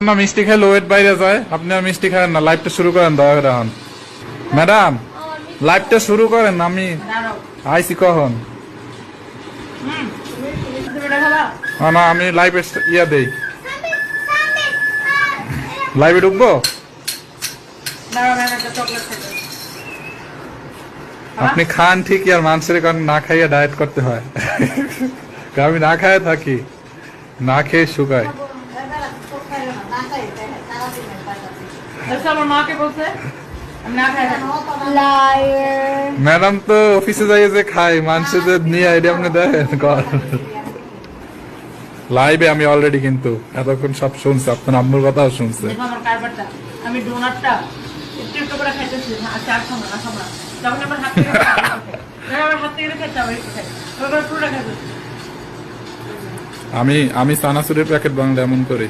না মিষ্টি খাইলে ওয়েট বাইরে যায়, আপনি আর মিষ্টি খাবেন না, লাইভটা শুরু করেন দয়া করে। এখন ম্যাডাম লাইভটা শুরু করেন, আমি আইসি কখন। না আমি লাইভে ইয়া দেই, লাইভে ঢুকবো। আপনি খান ঠিকই, আর মানুষের কারণ না খাইয়া ডায়েট করতে হয়। আমি না খাইয়া থাকি, না খেয়ে শুকাই। ম্যাডাম তো অফিসে যাই যে খাই, মানুষের নিয়ে আইডিয়া আপনি দেখেন। লাইভে আমি অলরেডি কিন্তু এতক্ষণ সব শুনছি, আপনার আম্মুর কথাও শুনছে। আমি ডোনাটটা একটু একটু করে খাইতেছি, চার খাবো না খাবো না, যখন আমার হাত থেকে খেতে হবে একটু খাই, পুরোটা খাইতেছি। আমি চানাচুরের প্যাকেট বাংলা এমন করি।